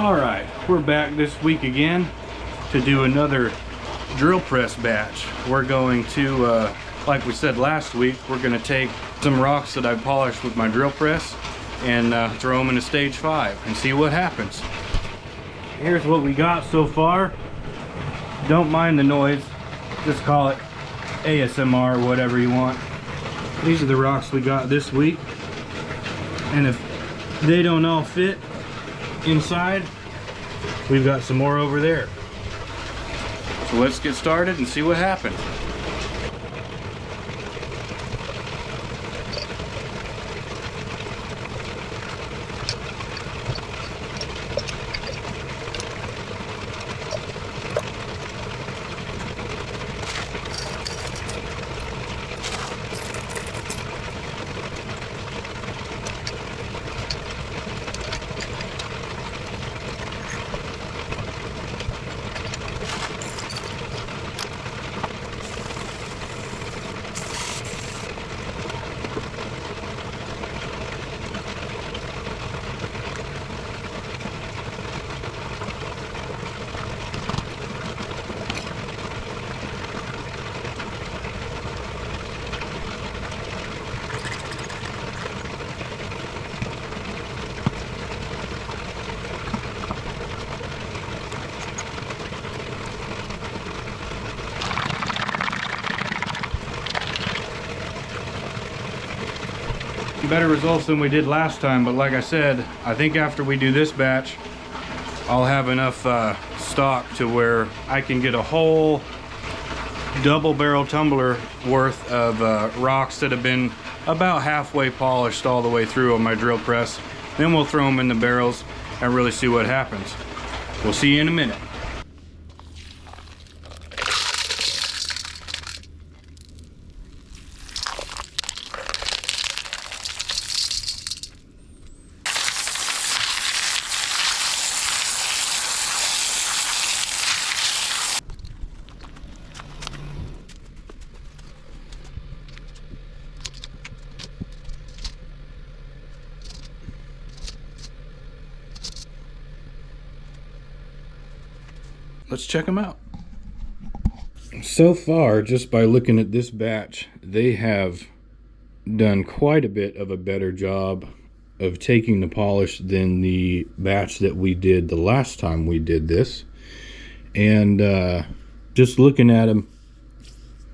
Alright, we're back this week again to do another drill press batch. We're going to, like we said last week, we're going to take some rocks that I polished with my drill press and throw them into stage 5 and see what happens. Here's what we got so far. Don't mind the noise, just call it ASMR or whatever you want. These are the rocks we got this week, and if they don't all fit inside, we've got some more over there. So let's get started and see what happens. Better results than we did last time, but like I said, I think after we do this batch I'll have enough stock to where I can get a whole double barrel tumbler worth of rocks that have been about halfway polished all the way through on my drill press. Then we'll throw them in the barrels and really see what happens. We'll see you in a minute. Let's check them out. So far, just by looking at this batch, they have done quite a bit of a better job of taking the polish than the batch that we did the last time we did this. And just looking at them,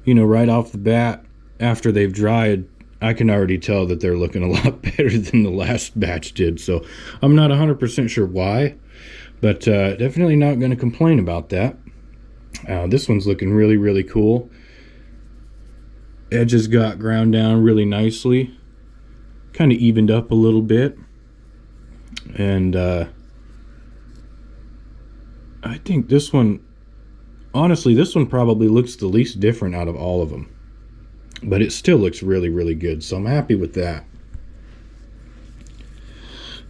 you know, right off the bat, after they've dried, I can already tell that they're looking a lot better than the last batch did. So I'm not 100% sure why, but definitely not going to complain about that. This one's looking really cool. Edges got ground down really nicely, kind of evened up a little bit, and I think this one, honestly, this one probably looks the least different out of all of them, but it still looks really good, so I'm happy with that.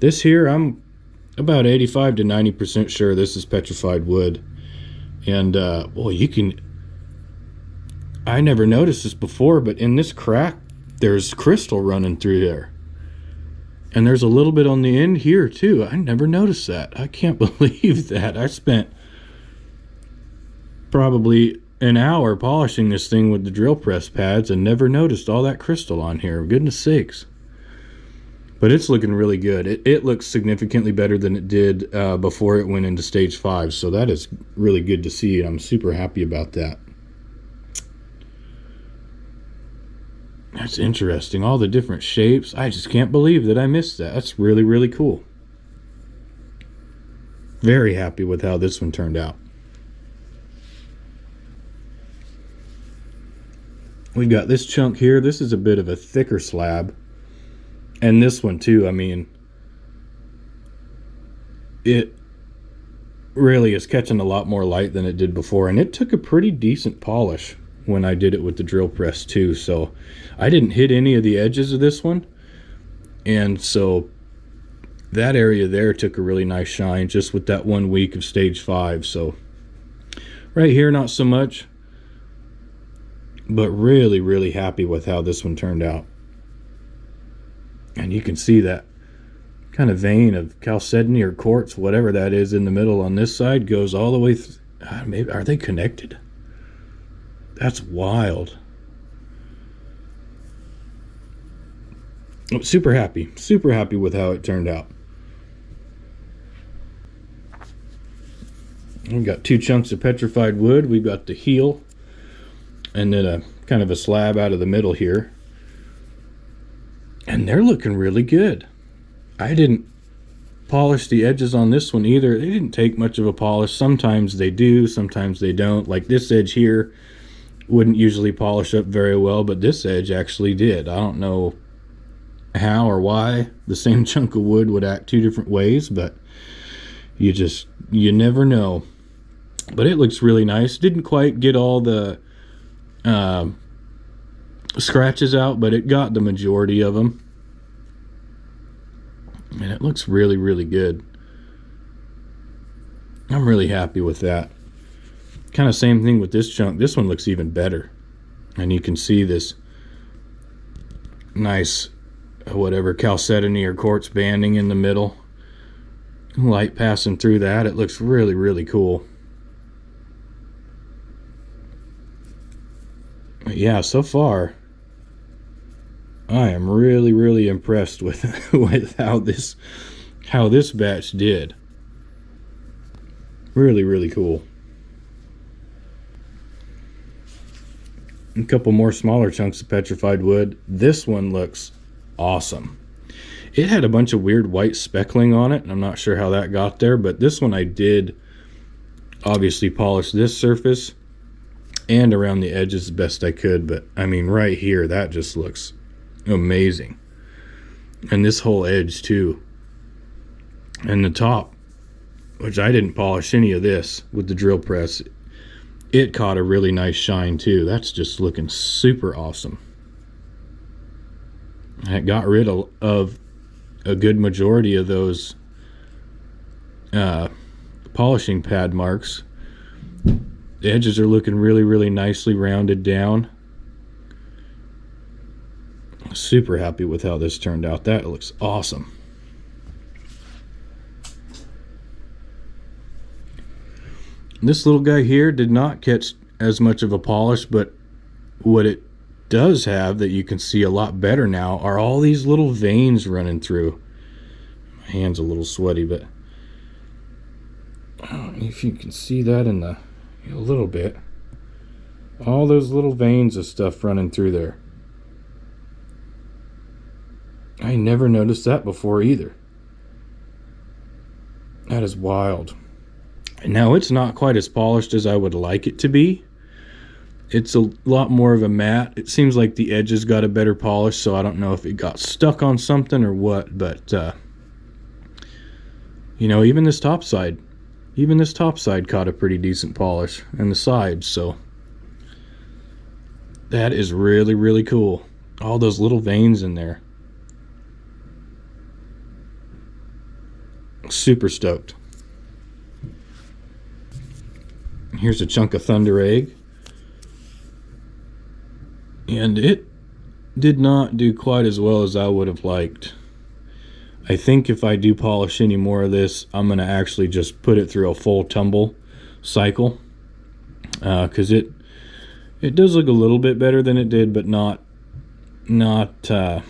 This here, I'm about 85 to 90% sure this is petrified wood. And boy, you can, I never noticed this before, but in this crack there's crystal running through there, and there's a little bit on the end here too. I never noticed that. I can't believe that. I spent probably an hour polishing this thing with the drill press pads and never noticed all that crystal on here. Goodness sakes. But it's looking really good. It looks significantly better than it did before it went into stage 5. So that is really good to see. I'm super happy about that. That's interesting. All the different shapes. I just can't believe that I missed that. That's really cool. Very happy with how this one turned out. We've got this chunk here. This is a bit of a thicker slab. And this one too, I mean, it really is catching a lot more light than it did before, and it took a pretty decent polish when I did it with the drill press too. So I didn't hit any of the edges of this one, and so that area there took a really nice shine just with that 1 week of stage 5. So right here, not so much, but really happy with how this one turned out. And you can see that kind of vein of chalcedony or quartz, whatever that is, in the middle on this side goes all the way maybe, are they connected? That's wild. I'm super happy with how it turned out. We've got 2 chunks of petrified wood. We've got the heel and then a kind of a slab out of the middle here. And they're looking really good. I didn't polish the edges on this one either. They didn't take much of a polish. Sometimes they do, sometimes they don't. Like this edge here wouldn't usually polish up very well, but this edge actually did. I don't know how or why the same chunk of wood would act 2 different ways, but you never know. But it looks really nice. Didn't quite get all the scratches out, but it got the majority of them, and it looks really, really good. I'm really happy with that. Kind of same thing with this chunk. This one looks even better, and you can see this nice whatever chalcedony or quartz banding in the middle, light passing through that. It looks really, really cool. But yeah, so far I am really, really impressed with with how this batch did. Really, really cool. A couple more smaller chunks of petrified wood. This one looks awesome. It had a bunch of weird white speckling on it, and I'm not sure how that got there, but this one I did obviously polish this surface and around the edges as best I could, but I mean right here, that just looks amazing. And this whole edge too, and the top, which I didn't polish any of this with the drill press, it caught a really nice shine too. That's just looking super awesome. I got rid of a good majority of those polishing pad marks. The edges are looking really, really nicely rounded down. Super happy with how this turned out. That looks awesome. This little guy here did not catch as much of a polish, but what it does have that you can see a lot better now are all these little veins running through. My hand's a little sweaty, but I don't know if you can see that in a little bit. All those little veins of stuff running through there. I never noticed that before either. That is wild. Now it's not quite as polished as I would like it to be. It's a lot more of a matte. It seems like the edges got a better polish, so I don't know if it got stuck on something or what, but you know, even this top side caught a pretty decent polish, and the sides, so that is really, really cool. All those little veins in there. Super stoked. Here's a chunk of thunder egg, and it did not do quite as well as I would have liked. I think if I do polish any more of this, I'm going to actually just put it through a full tumble cycle, because it does look a little bit better than it did, but not a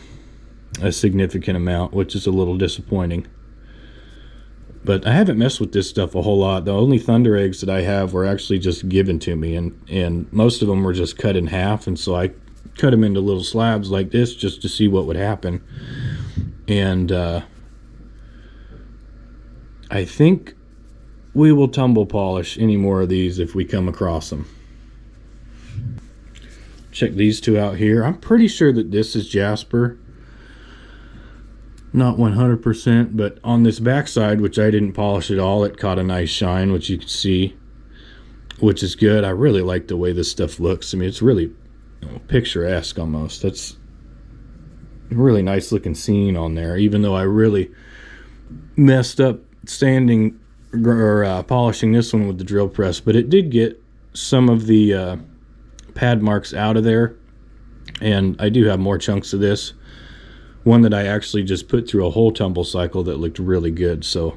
significant amount, which is a little disappointing. But I haven't messed with this stuff a whole lot. The only thunder eggs that I have were actually just given to me, and most of them were just cut in half, and so I cut them into little slabs like this just to see what would happen. And I think we will tumble polish any more of these if we come across them. Check these two out here. I'm pretty sure that this is jasper. Not 100%, but on this backside, which I didn't polish at all, it caught a nice shine, which you can see, which is good. I really like the way this stuff looks. I mean, it's really, you know, picturesque almost. That's a really nice looking scene on there, even though I really messed up sanding or polishing this one with the drill press, but it did get some of the pad marks out of there, and I do have more chunks of this one that I actually just put through a whole tumble cycle that looked really good. So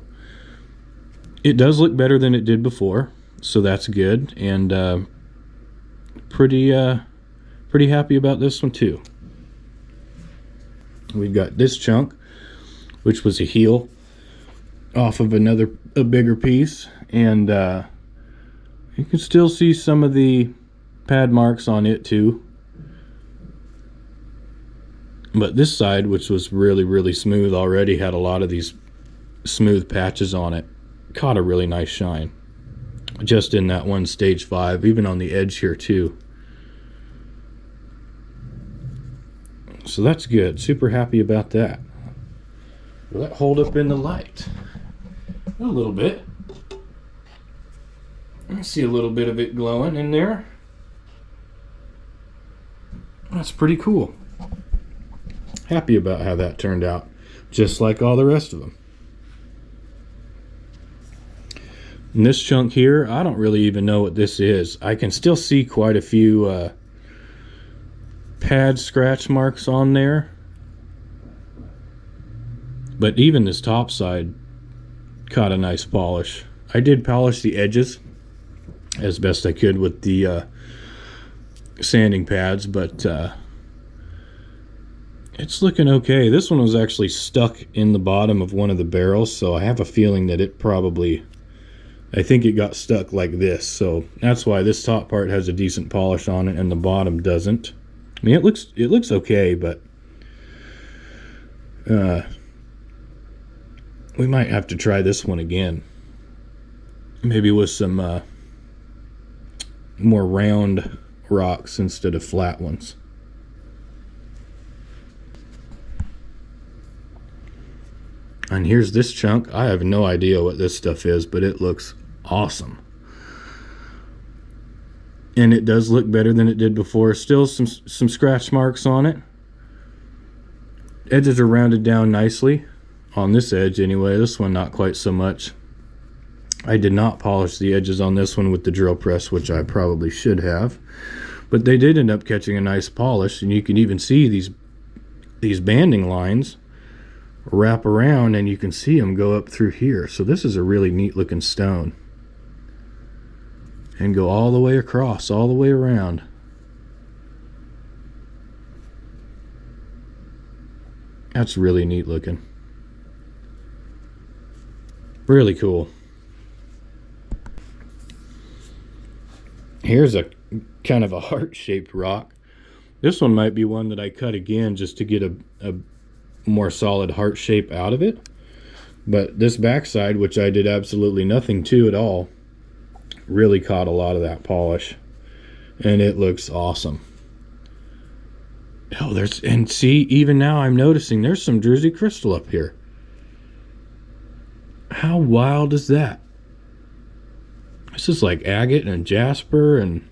it does look better than it did before, so that's good, and pretty happy about this one too. We've got this chunk, which was a heel off of a bigger piece, and you can still see some of the pad marks on it too. But this side, which was really smooth already, had a lot of these smooth patches on it. Caught a really nice shine just in that one stage 5, even on the edge here too. So that's good. Super happy about that. Will that hold up in the light? A little bit. I see a little bit of it glowing in there. That's pretty cool. Happy about how that turned out, just like all the rest of them. And this chunk here, I don't really even know what this is. I can still see quite a few pad scratch marks on there, but even this top side caught a nice polish. I did polish the edges as best I could with the sanding pads, but it's looking okay. This one was actually stuck in the bottom of one of the barrels, so I have a feeling that it probably, I think it got stuck like this, so that's why this top part has a decent polish on it and the bottom doesn't. I mean, it looks okay, but we might have to try this one again, maybe with some more round rocks instead of flat ones. And here's this chunk. I have no idea what this stuff is, but it looks awesome. And it does look better than it did before. Still some scratch marks on it. Edges are rounded down nicely. On this edge anyway. This one not quite so much. I did not polish the edges on this one with the drill press, which I probably should have. But they did end up catching a nice polish, and you can even see these banding lines wrap around, and you can see them go up through here. So this is a really neat looking stone, and go all the way across, all the way around. That's really neat looking. Really cool. Here's a kind of a heart-shaped rock. This one might be one that I cut again just to get a more solid heart shape out of it. But this backside, which I did absolutely nothing to at all, really caught a lot of that polish, and it looks awesome. Oh, and see, even now I'm noticing there's some Druzy crystal up here. How wild is that? This is like agate and jasper, and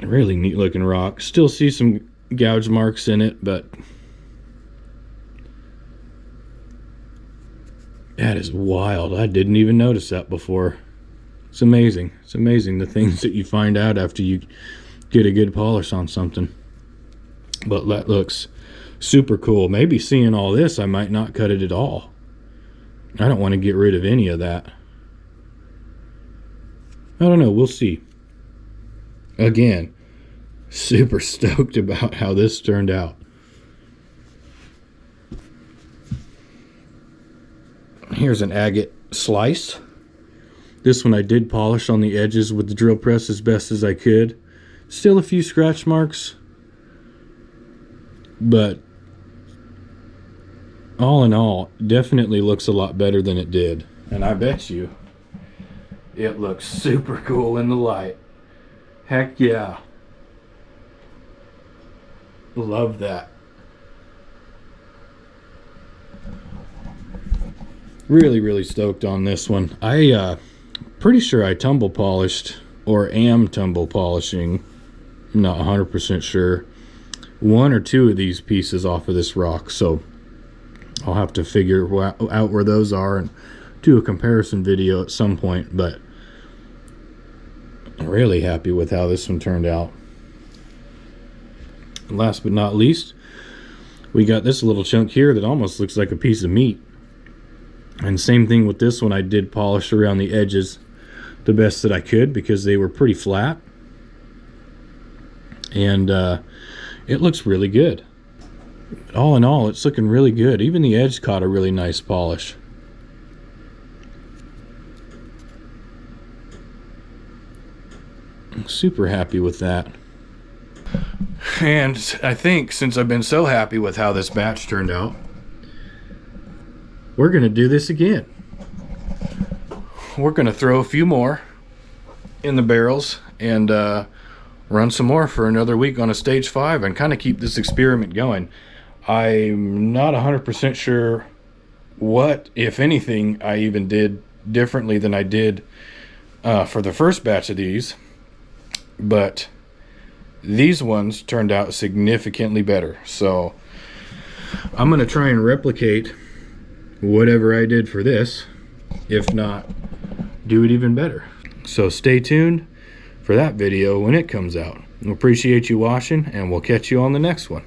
a really neat looking rock. Still see some gouge marks in it, but that is wild. I didn't even notice that before. It's amazing. It's amazing the things that you find out after you get a good polish on something. But that looks super cool. Maybe seeing all this, I might not cut it at all. I don't want to get rid of any of that. I don't know. We'll see. Again, super stoked about how this turned out. Here's an agate slice. This one I did polish on the edges with the drill press as best as I could. Still a few scratch marks, but all in all, definitely looks a lot better than it did. And I bet you it looks super cool in the light. Heck yeah. Love that. Really stoked on this one. Pretty sure I tumble polished, or am tumble polishing, I'm not 100% sure, one or two of these pieces off of this rock, so I'll have to figure out where those are and do a comparison video at some point. But I'm really happy with how this one turned out. And last but not least, we got this little chunk here that almost looks like a piece of meat. And same thing with this one. I did polish around the edges the best that I could because they were pretty flat. And it looks really good. All in all, it's looking really good. Even the edge caught a really nice polish. I'm super happy with that. And I think since I've been so happy with how this batch turned out, we're gonna do this again. We're gonna throw a few more in the barrels and run some more for another week on a stage 5 and kind of keep this experiment going. I'm not 100% sure what, if anything, I even did differently than I did for the first batch of these, but these ones turned out significantly better. So I'm gonna try and replicate whatever I did for this, if not do it even better. So stay tuned for that video when it comes out. We appreciate you watching, and we'll catch you on the next one.